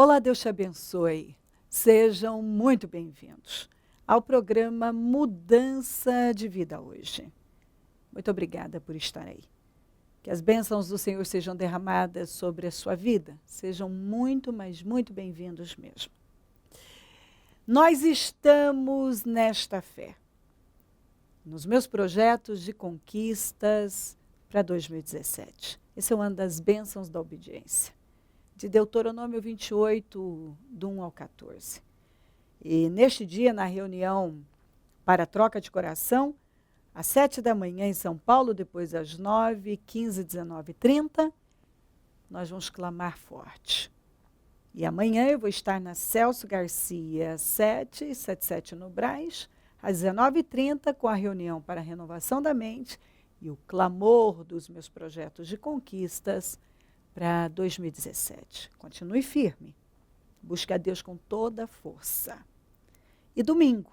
Olá, Deus te abençoe. Sejam muito bem-vindos ao programa Mudança de Vida hoje. Muito obrigada por estar aí. Que as bênçãos do Senhor sejam derramadas sobre a sua vida. Sejam muito, mas muito bem-vindos mesmo. Nós estamos nesta fé, nos meus projetos de conquistas para 2017. Esse é o ano das bênçãos da obediência, de Deuteronômio 28, do 1 ao 14. E neste dia, na reunião para a troca de coração, às 7 da manhã em São Paulo, depois às 9, 15, 19 e 30, nós vamos clamar forte. E amanhã eu vou estar na Celso Garcia 777 no Brás, às 19h30, com a reunião para a renovação da mente e o clamor dos meus projetos de conquistas para 2017. Continue firme. Busque a Deus com toda a força. E domingo.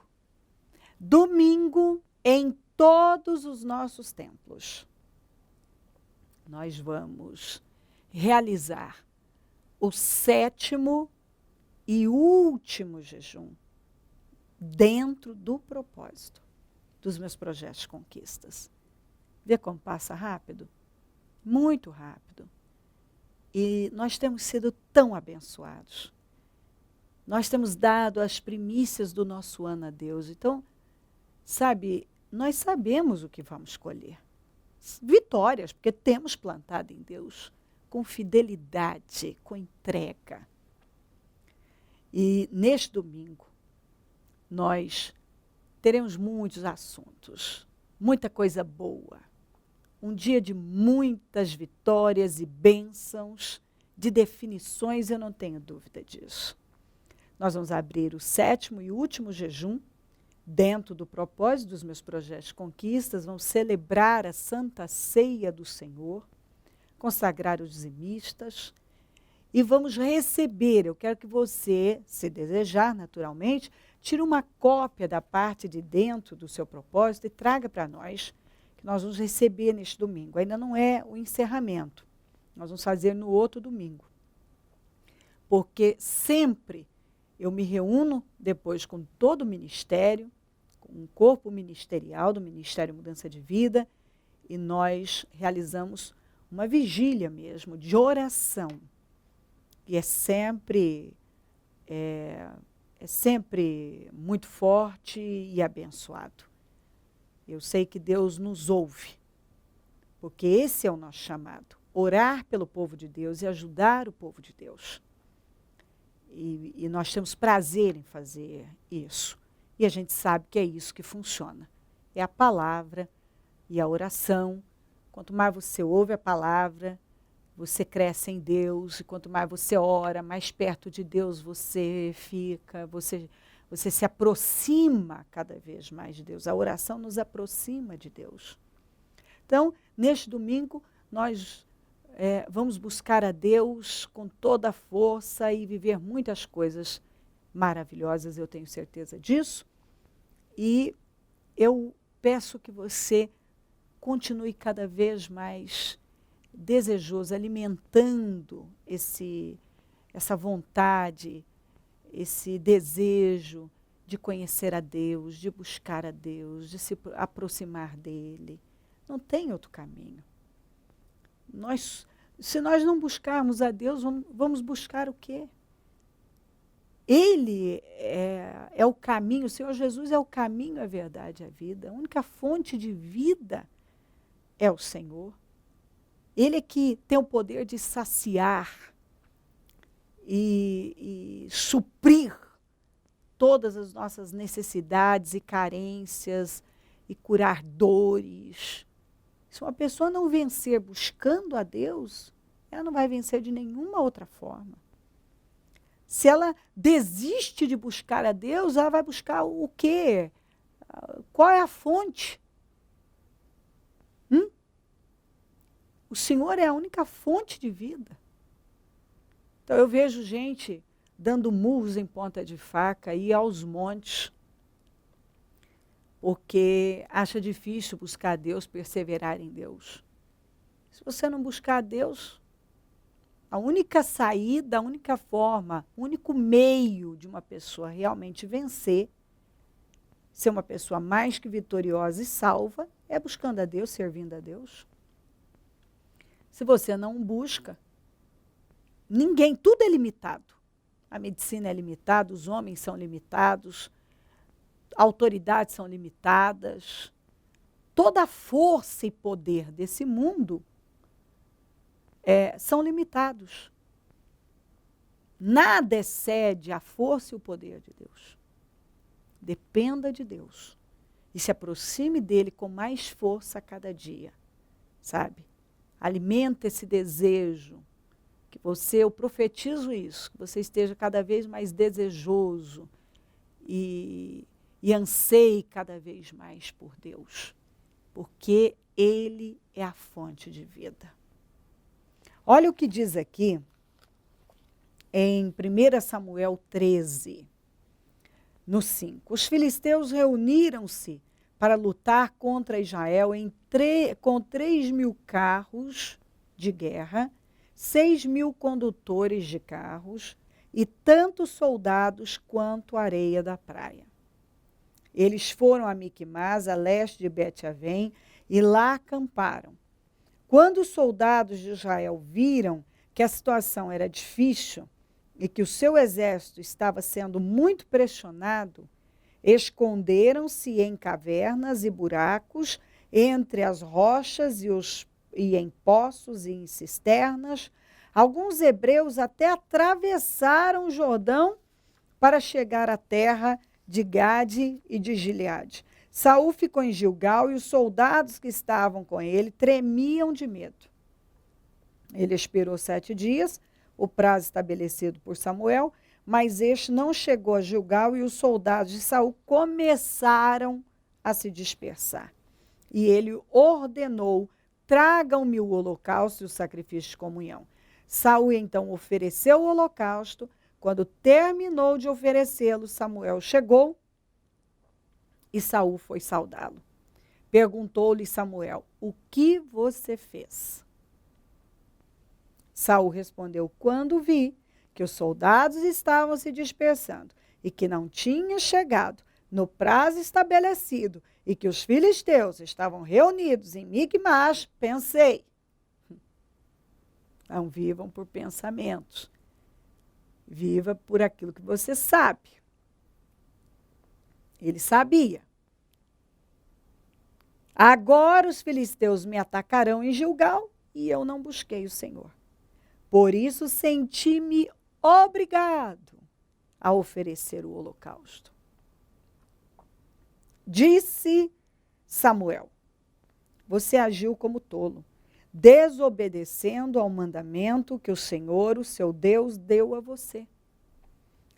Domingo, em todos os nossos templos, nós vamos realizar o 7º e último jejum dentro do propósito dos meus projetos de conquistas. Vê como passa rápido? Muito rápido. E nós temos sido tão abençoados. Nós temos dado as primícias do nosso ano a Deus. Então, sabe, nós sabemos o que vamos colher. Vitórias, porque temos plantado em Deus com fidelidade, com entrega. E neste domingo, nós teremos muitos assuntos, muita coisa boa. Um dia de muitas vitórias e bênçãos, de definições, eu não tenho dúvida disso. Nós vamos abrir o 7º e último jejum, dentro do propósito dos meus projetos de conquistas, vamos celebrar a Santa Ceia do Senhor, consagrar os dizimistas, e vamos receber, eu quero que você, se desejar naturalmente, tire uma cópia da parte de dentro do seu propósito e traga para nós, que nós vamos receber neste domingo. Ainda não é o encerramento, nós vamos fazer no outro domingo. Porque sempre eu me reúno depois com todo o ministério, com o corpo ministerial do Ministério Mudança de Vida, e nós realizamos uma vigília mesmo, de oração, que é sempre muito forte e abençoado. Eu sei que Deus nos ouve, porque esse é o nosso chamado, orar pelo povo de Deus e ajudar o povo de Deus. E nós temos prazer em fazer isso. E a gente sabe que é isso que funciona. É a palavra e a oração. Quanto mais você ouve a palavra, você cresce em Deus. E quanto mais você ora, mais perto de Deus você fica. Você se aproxima cada vez mais de Deus. A oração nos aproxima de Deus. Então, neste domingo, nós vamos buscar a Deus com toda a força e viver muitas coisas maravilhosas, eu tenho certeza disso. E eu peço que você continue cada vez mais desejoso, alimentando essa vontade, esse desejo de conhecer a Deus, de buscar a Deus, de se aproximar dEle. Não tem outro caminho. Se nós não buscarmos a Deus, vamos buscar o quê? Ele é o caminho, o Senhor Jesus é o caminho, a verdade e a vida. A única fonte de vida é o Senhor. Ele é que tem o poder de saciar e suprir todas as nossas necessidades e carências e curar dores. Se uma pessoa não vencer buscando a Deus, ela não vai vencer de nenhuma outra forma. Se ela desiste de buscar a Deus, ela vai buscar o quê? Qual é a fonte? O Senhor é a única fonte de vida. Então eu vejo gente dando murros em ponta de faca, ir aos montes, porque acha difícil buscar a Deus, perseverar em Deus. Se você não buscar a Deus, A única saída, a única forma, o único meio de uma pessoa realmente vencer, ser uma pessoa mais que vitoriosa e salva, é buscando a Deus, servindo a Deus. Se você não busca, ninguém, tudo é limitado. A medicina é limitada, os homens são limitados, autoridades são limitadas. Toda a força e poder desse mundo são limitados. Nada excede a força e o poder de Deus. Dependa de Deus. E se aproxime dele com mais força a cada dia. Sabe? Alimenta esse desejo. Que você, eu profetizo isso, que você esteja cada vez mais desejoso e anseie cada vez mais por Deus. Porque ele é a fonte de vida. Olha o que diz aqui em 1 Samuel 13, no 5. Os filisteus reuniram-se para lutar contra Israel com 3.000 carros de guerra, 6.000 condutores de carros e tantos soldados quanto a areia da praia. Eles foram a Miquimás, a leste de Bet-Avém, e lá acamparam. Quando os soldados de Israel viram que a situação era difícil e que o seu exército estava sendo muito pressionado, esconderam-se em cavernas e buracos, entre as rochas e em poços e em cisternas. Alguns hebreus até atravessaram o Jordão para chegar à terra de Gade e de Gileade. Saul ficou em Gilgal e os soldados que estavam com ele tremiam de medo. Ele esperou 7 dias, o prazo estabelecido por Samuel, mas este não chegou a Gilgal e os soldados de Saul começaram a se dispersar. E ele ordenou: tragam-me o holocausto e o sacrifício de comunhão. Saul então ofereceu o holocausto. Quando terminou de oferecê-lo, Samuel chegou e Saul foi saudá-lo. Perguntou-lhe Samuel: o que você fez? Saul respondeu: quando vi que os soldados estavam se dispersando e que não tinha chegado no prazo estabelecido e que os filisteus estavam reunidos em Miquimás, pensei. Não vivam por pensamentos. Viva por aquilo que você sabe. Ele sabia. Agora os filisteus me atacarão em Gilgal e eu não busquei o Senhor. Por isso senti-me obrigado a oferecer o holocausto. Disse Samuel: você agiu como tolo, desobedecendo ao mandamento que o Senhor, o seu Deus, deu a você.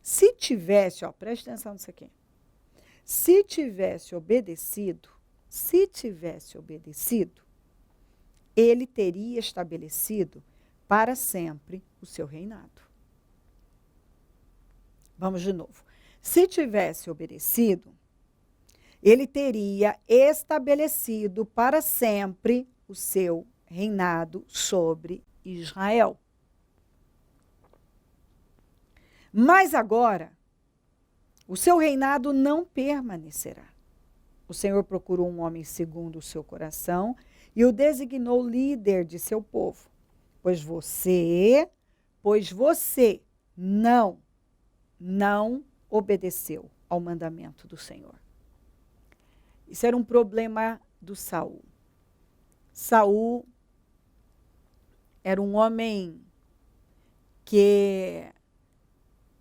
Se tivesse, preste atenção nisso aqui. Se tivesse obedecido, ele teria estabelecido para sempre o seu reinado. Vamos de novo. Se tivesse obedecido, ele teria estabelecido para sempre o seu reinado sobre Israel. Mas agora, o seu reinado não permanecerá. O Senhor procurou um homem segundo o seu coração e o designou líder de seu povo. Pois você não obedeceu ao mandamento do Senhor. Isso era um problema do Saul. Saul era um homem que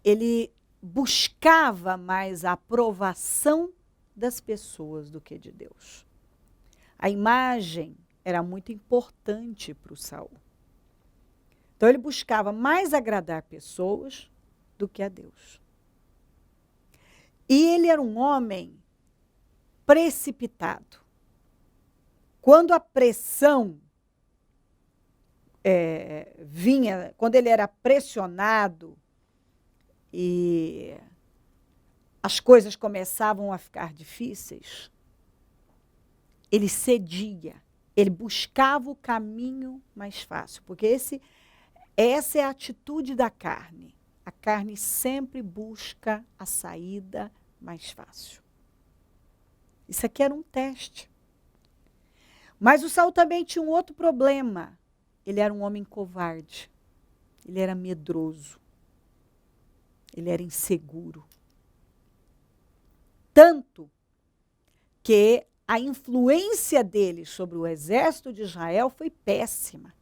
ele buscava mais a aprovação das pessoas do que de Deus. A imagem era muito importante para o Saul. Então ele buscava mais agradar pessoas do que a Deus. E ele era um homem precipitado. Quando a pressão vinha, quando ele era pressionado e as coisas começavam a ficar difíceis, ele cedia, ele buscava o caminho mais fácil, porque Essa é a atitude da carne. A carne sempre busca a saída mais fácil. Isso aqui era um teste. Mas o Saul também tinha um outro problema. Ele era um homem covarde. Ele era medroso. Ele era inseguro. Tanto que a influência dele sobre o exército de Israel foi péssima.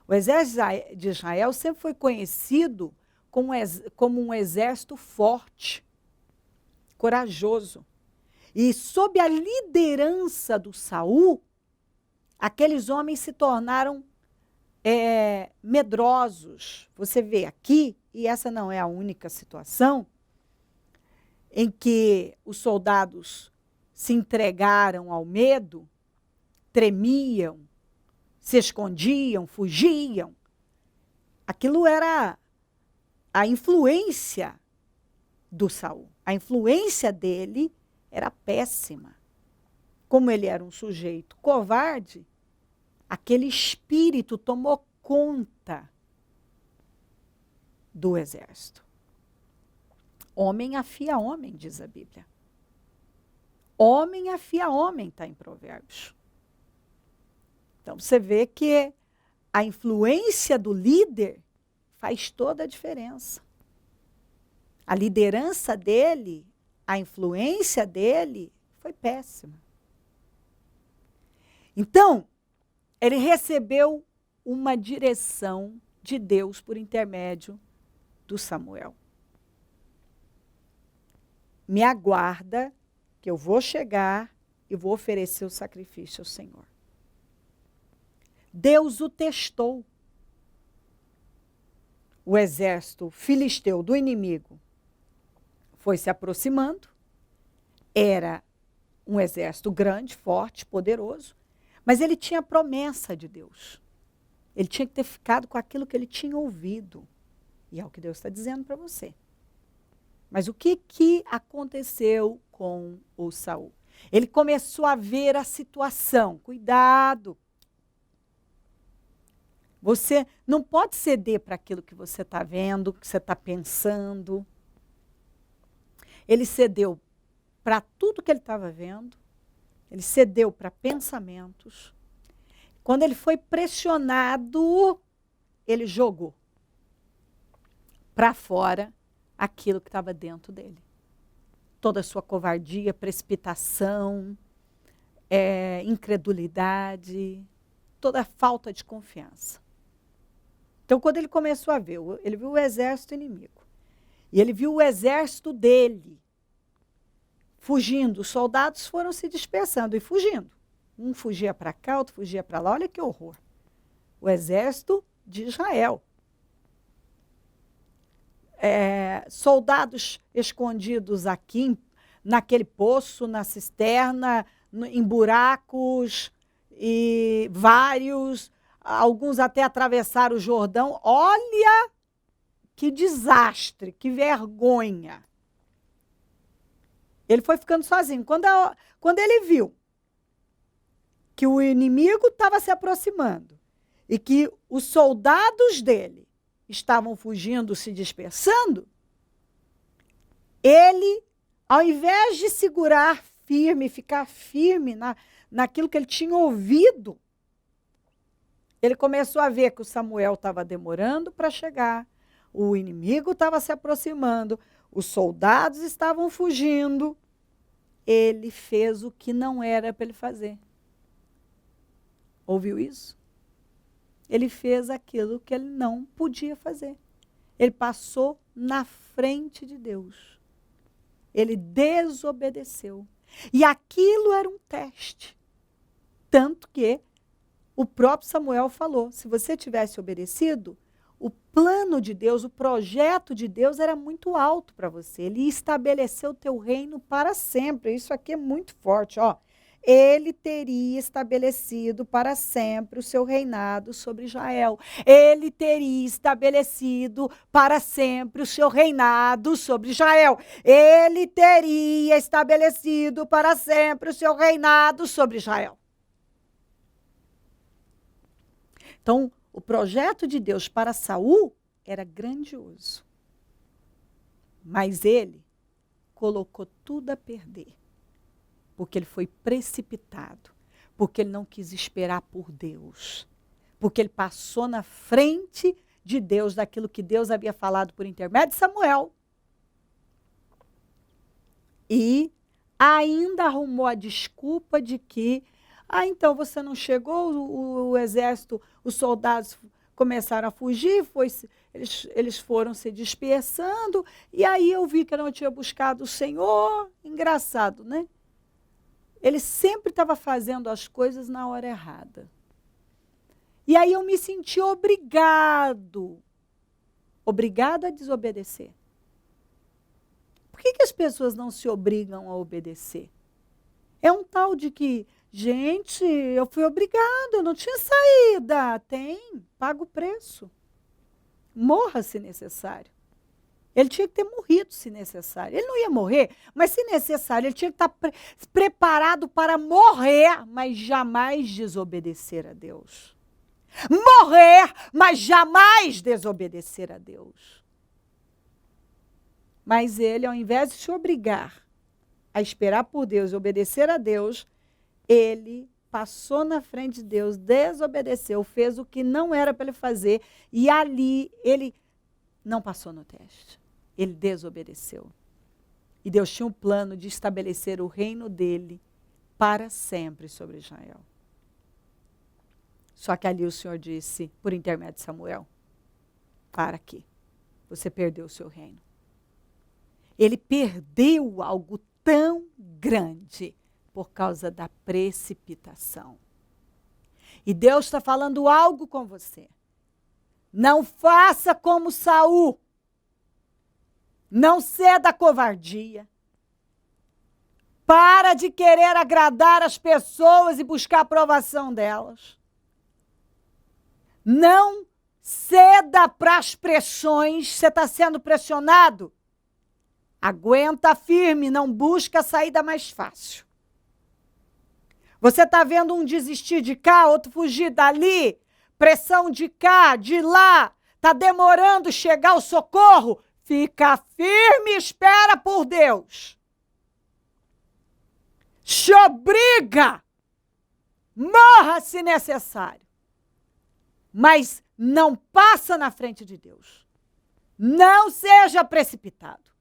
O exército de Israel sempre foi conhecido como um exército forte, corajoso. E sob a liderança do Saul, aqueles homens se tornaram medrosos. Você vê aqui, e essa não é a única situação, em que os soldados se entregaram ao medo, tremiam, se escondiam, fugiam. Aquilo era a influência do Saul. A influência dele era péssima. Como ele era um sujeito covarde, aquele espírito tomou conta do exército. Homem afia homem, diz a Bíblia. Homem afia homem, está em Provérbios. Então, você vê que a influência do líder faz toda a diferença. A liderança dele, a influência dele foi péssima. Então, ele recebeu uma direção de Deus por intermédio do Samuel. Me aguarda, que eu vou chegar e vou oferecer o sacrifício ao Senhor. Deus o testou. O exército filisteu do inimigo foi se aproximando. Era um exército grande, forte, poderoso, mas ele tinha a promessa de Deus. Ele tinha que ter ficado com aquilo que ele tinha ouvido. E é o que Deus está dizendo para você. Mas o que aconteceu com o Saul? Ele começou a ver a situação. Cuidado. Você não pode ceder para aquilo que você está vendo, que você está pensando. Ele cedeu para tudo que ele estava vendo. Ele cedeu para pensamentos. Quando ele foi pressionado, ele jogou para fora aquilo que estava dentro dele. Toda a sua covardia, precipitação, incredulidade, toda a falta de confiança. Então, quando ele começou a ver, ele viu o exército inimigo. E ele viu o exército dele fugindo. Os soldados foram se dispersando e fugindo. Um fugia para cá, outro fugia para lá. Olha que horror. O exército de Israel. Soldados escondidos aqui, naquele poço, na cisterna, em buracos, e vários, alguns até atravessaram o Jordão. Olha que desastre, que vergonha. Ele foi ficando sozinho. Quando ele viu que o inimigo estava se aproximando e que os soldados dele estavam fugindo, se dispersando, ele, ao invés de segurar firme, ficar firme naquilo que ele tinha ouvido, ele começou a ver que o Samuel estava demorando para chegar, o inimigo estava se aproximando, os soldados estavam fugindo. Ele fez o que não era para ele fazer. Ouviu isso? Ele fez aquilo que ele não podia fazer. Ele passou na frente de Deus. Ele desobedeceu. E aquilo era um teste. Tanto que o próprio Samuel falou, se você tivesse obedecido, o plano de Deus, o projeto de Deus era muito alto para você. Ele estabeleceu o teu reino para sempre. Isso aqui é muito forte, ó. Ele teria estabelecido para sempre o seu reinado sobre Israel. Ele teria estabelecido para sempre o seu reinado sobre Israel. Ele teria estabelecido para sempre o seu reinado sobre Israel. Então, o projeto de Deus para Saul era grandioso. Mas ele colocou tudo a perder. Porque ele foi precipitado. Porque ele não quis esperar por Deus. Porque ele passou na frente de Deus, daquilo que Deus havia falado por intermédio de Samuel. E ainda arrumou a desculpa de que, então você não chegou, o exército, os soldados começaram a fugir, eles foram se dispersando, e aí eu vi que eu não tinha buscado o Senhor. Engraçado, né? Ele sempre estava fazendo as coisas na hora errada. E aí eu me senti obrigada a desobedecer. Por que as pessoas não se obrigam a obedecer? É um tal de que, gente, eu fui obrigado, eu não tinha saída. Tem, paga o preço. Morra se necessário. Ele tinha que ter morrido se necessário. Ele não ia morrer, mas se necessário, ele tinha que estar preparado para morrer, mas jamais desobedecer a Deus. Morrer, mas jamais desobedecer a Deus. Mas ele, ao invés de se obrigar a esperar por Deus e obedecer a Deus, ele passou na frente de Deus, desobedeceu, fez o que não era para ele fazer, e ali ele não passou no teste. Ele desobedeceu. E Deus tinha um plano de estabelecer o reino dele para sempre sobre Israel. Só que ali o Senhor disse, por intermédio de Samuel, para aqui, você perdeu o seu reino. Ele perdeu algo tão grande por causa da precipitação. E Deus está falando algo com você. Não faça como Saul. Não ceda à covardia. Para de querer agradar as pessoas e buscar a aprovação delas. Não ceda para as pressões. Você está sendo pressionado? Aguenta firme, não busca a saída mais fácil. Você está vendo um desistir de cá, outro fugir dali, pressão de cá, de lá, está demorando chegar o socorro? Fica firme e espera por Deus. Se obriga, morra se necessário, mas não passa na frente de Deus. Não seja precipitado.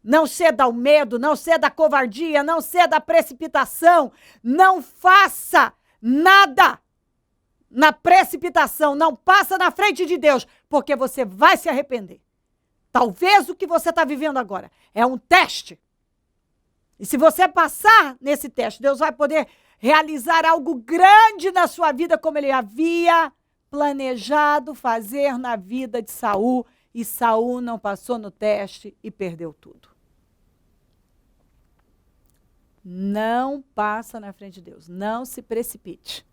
Não ceda ao medo, não ceda à covardia, não ceda à precipitação. Não faça nada na precipitação. Não passa na frente de Deus, porque você vai se arrepender. Talvez o que você está vivendo agora é um teste. E se você passar nesse teste, Deus vai poder realizar algo grande na sua vida, como ele havia planejado fazer na vida de Saul. E Saul não passou no teste e perdeu tudo. Não passa na frente de Deus. Não se precipite.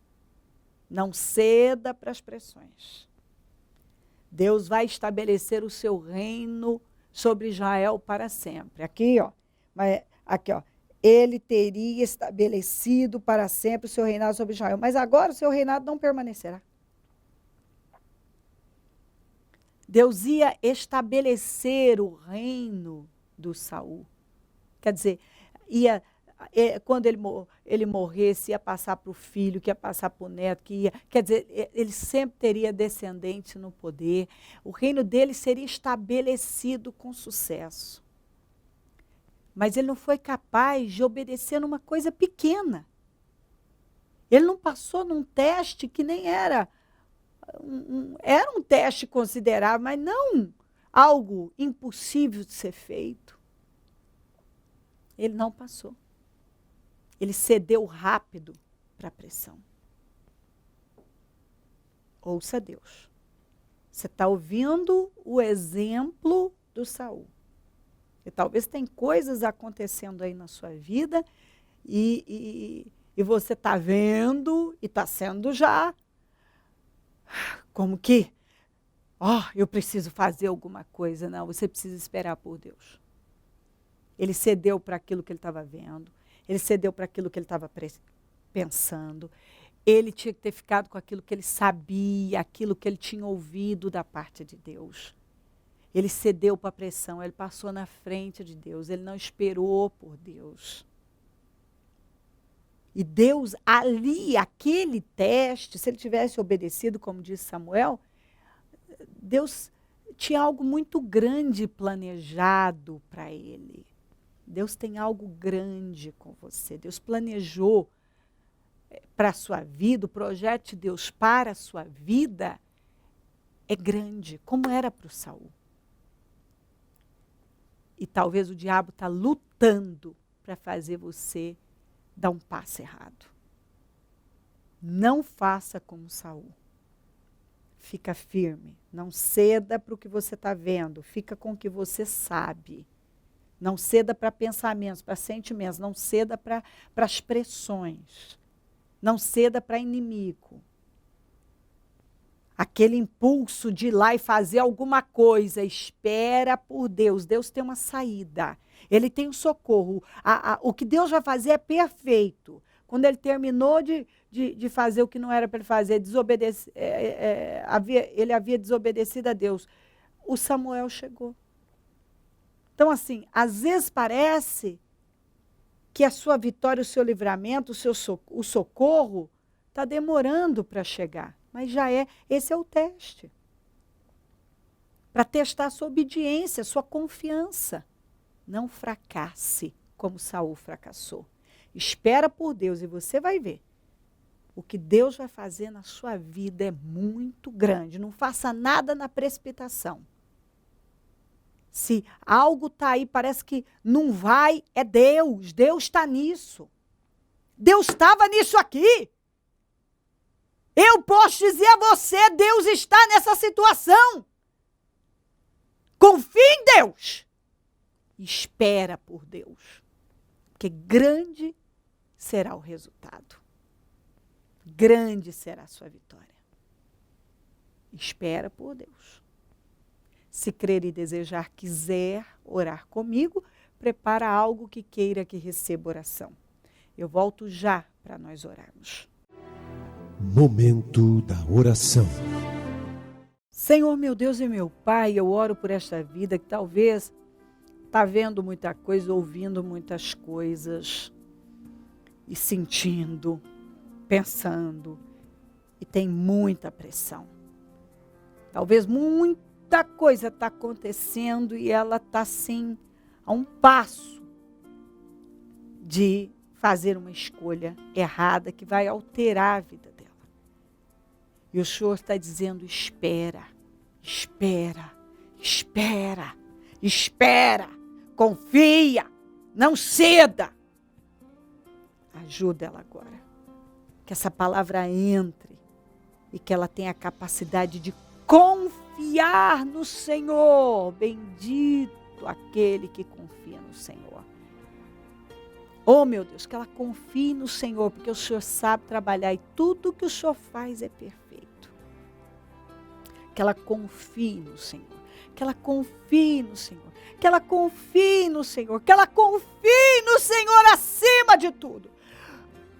Não ceda para as pressões. Deus vai estabelecer o seu reino sobre Israel para sempre. Aqui, ó. Aqui, ó. Ele teria estabelecido para sempre o seu reinado sobre Israel. Mas agora o seu reinado não permanecerá. Deus ia estabelecer o reino do Saul. Quer dizer, quando ele morresse, ia passar para o filho, que ia passar para o neto, quer dizer, ele sempre teria descendente no poder. O reino dele seria estabelecido com sucesso. Mas ele não foi capaz de obedecer numa coisa pequena. Ele não passou num teste que nem era um teste considerável, mas não algo impossível de ser feito. Ele não passou. Ele cedeu rápido para a pressão. Ouça Deus. Você está ouvindo o exemplo do Saul. E talvez tem coisas acontecendo aí na sua vida e você está vendo e está sendo já como que, eu preciso fazer alguma coisa. Não, você precisa esperar por Deus. Ele cedeu para aquilo que ele estava vendo. Ele cedeu para aquilo que ele estava pensando. ele tinha que ter ficado com aquilo que ele sabia, aquilo que ele tinha ouvido da parte de Deus. Ele cedeu para a pressão, ele passou na frente de Deus, ele não esperou por Deus. E Deus ali, aquele teste, se ele tivesse obedecido, como disse Samuel, Deus tinha algo muito grande planejado para ele. Deus tem algo grande com você. Deus planejou para a sua vida, o projeto de Deus para a sua vida é grande, como era para o Saul. E talvez o diabo está lutando para fazer você dar um passo errado. Não faça como Saul. Fica firme, não ceda para o que você está vendo, fica com o que você sabe. Não ceda para pensamentos, para sentimentos, não ceda para as pressões. Não ceda para inimigo. Aquele impulso de ir lá e fazer alguma coisa, espera por Deus. Deus tem uma saída, ele tem um socorro. O que Deus vai fazer é perfeito. Quando ele terminou de fazer o que não era para ele fazer, ele havia desobedecido a Deus, o Samuel chegou. Então, assim, às vezes parece que a sua vitória, o seu livramento, o socorro está demorando para chegar. Mas já é, esse é o teste. Para testar a sua obediência, a sua confiança. Não fracasse como Saul fracassou. Espera por Deus e você vai ver. O que Deus vai fazer na sua vida é muito grande. Não faça nada na precipitação. Se algo está aí, parece que não vai, é Deus. Deus está nisso. Deus estava nisso aqui. Eu posso dizer a você, Deus está nessa situação. Confie em Deus. Espera por Deus. Porque grande será o resultado. Grande será a sua vitória. Espera por Deus. Se crer e desejar, quiser orar comigo, prepara algo que queira que receba oração. Eu volto já para nós orarmos. Momento da oração. Senhor, meu Deus e meu Pai, eu oro por esta vida que talvez está vendo muita coisa, ouvindo muitas coisas e sentindo, pensando e tem muita pressão. Talvez muita coisa está acontecendo e ela está assim a um passo de fazer uma escolha errada que vai alterar a vida dela. E o Senhor está dizendo, espera, espera, espera, espera, confia, não ceda. Ajuda ela agora. Que essa palavra entre e que ela tenha a capacidade de confiar no Senhor. Bendito aquele que confia no Senhor. Oh, meu Deus, que ela confie no Senhor, porque o Senhor sabe trabalhar e tudo que o Senhor faz é perfeito. Que ela confie no Senhor, que ela confie no Senhor, que ela confie no Senhor, que ela confie no Senhor acima de tudo.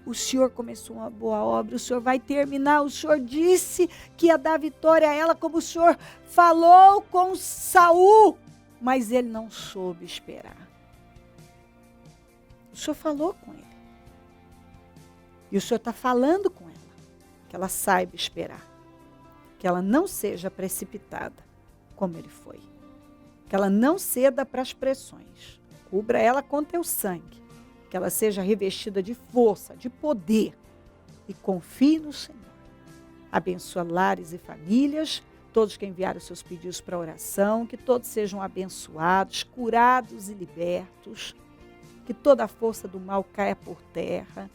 O Senhor começou uma boa obra, o Senhor vai terminar, o Senhor disse que ia dar vitória a ela, como o Senhor falou com Saul, mas ele não soube esperar. O Senhor falou com ele. E o Senhor está falando com ela. Que ela saiba esperar. Que ela não seja precipitada, como ele foi. Que ela não ceda para as pressões. Cubra ela com teu sangue. Que ela seja revestida de força, de poder. E confie no Senhor. Abençoa lares e famílias. Todos que enviaram seus pedidos para oração. Que todos sejam abençoados, curados e libertos. Que toda a força do mal caia por terra,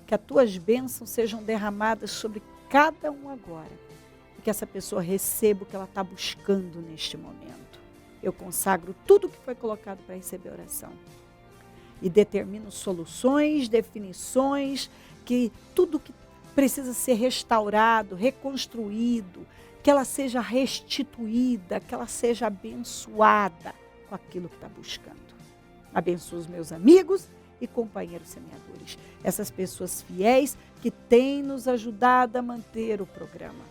que as tuas bênçãos sejam derramadas sobre cada um agora, e que essa pessoa receba o que ela está buscando neste momento. Eu consagro tudo que foi colocado para receber oração e determino soluções, definições, que tudo que precisa ser restaurado, reconstruído, que ela seja restituída, que ela seja abençoada com aquilo que está buscando. Abençoa os meus amigos e companheiros semeadores. Essas pessoas fiéis que têm nos ajudado a manter o programa.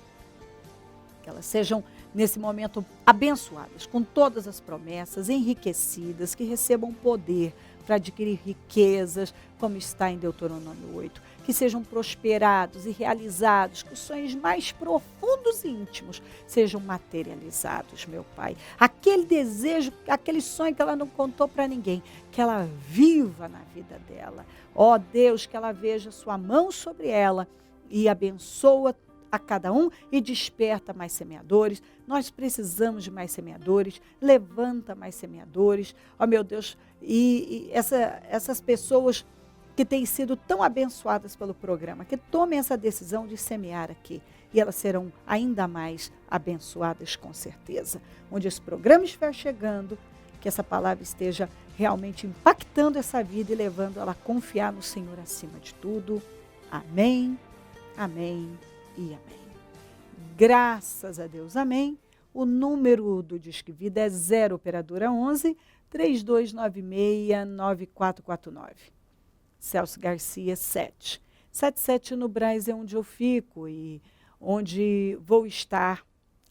Que elas sejam, nesse momento, abençoadas com todas as promessas, enriquecidas, que recebam poder para adquirir riquezas, como está em Deuteronômio 8. Que sejam prosperados e realizados, que os sonhos mais profundos e íntimos sejam materializados, meu Pai. Aquele desejo, aquele sonho que ela não contou para ninguém, que ela viva na vida dela. Ó Deus, que ela veja sua mão sobre ela e abençoa a cada um e desperta mais semeadores. Nós precisamos de mais semeadores, levanta mais semeadores. Ó meu Deus, essas pessoas que têm sido tão abençoadas pelo programa, que tomem essa decisão de semear aqui. E elas serão ainda mais abençoadas, com certeza. Onde esse programa estiver chegando, que essa palavra esteja realmente impactando essa vida e levando ela a confiar no Senhor acima de tudo. Amém, amém e amém. Graças a Deus, amém. O número do Disque Vida é 0 operadora 11 3296 9449. Celso Garcia 7. 77 no Brás é onde eu fico e onde vou estar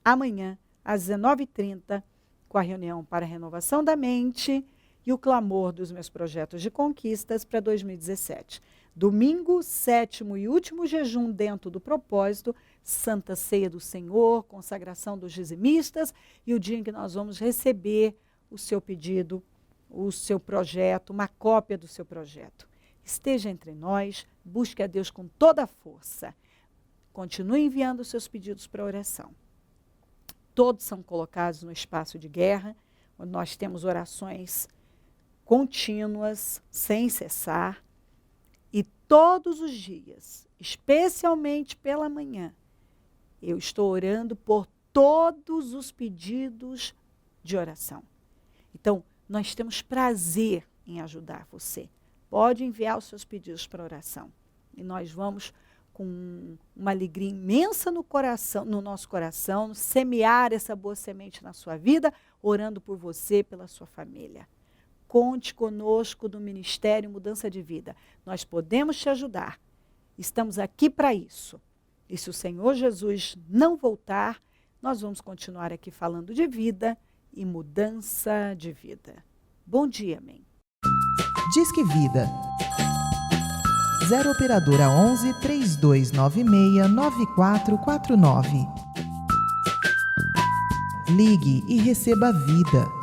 amanhã às 19h30 com a reunião para a renovação da mente e o clamor dos meus projetos de conquistas para 2017. Domingo, 7º e último jejum dentro do propósito, Santa Ceia do Senhor, consagração dos dizimistas e o dia em que nós vamos receber o seu pedido, o seu projeto, uma cópia do seu projeto. Esteja entre nós, busque a Deus com toda a força. Continue enviando os seus pedidos para oração. Todos são colocados no espaço de guerra, onde nós temos orações contínuas, sem cessar. E todos os dias, especialmente pela manhã, eu estou orando por todos os pedidos de oração. Então, nós temos prazer em ajudar você. Pode enviar os seus pedidos para oração. E nós vamos, com uma alegria imensa no coração, no nosso coração, semear essa boa semente na sua vida, orando por você, pela sua família. Conte conosco do Ministério Mudança de Vida. Nós podemos te ajudar. Estamos aqui para isso. E se o Senhor Jesus não voltar, nós vamos continuar aqui falando de vida e mudança de vida. Bom dia, amém. Disque Vida. 0 operadora 11 3296 9449. Ligue e receba vida.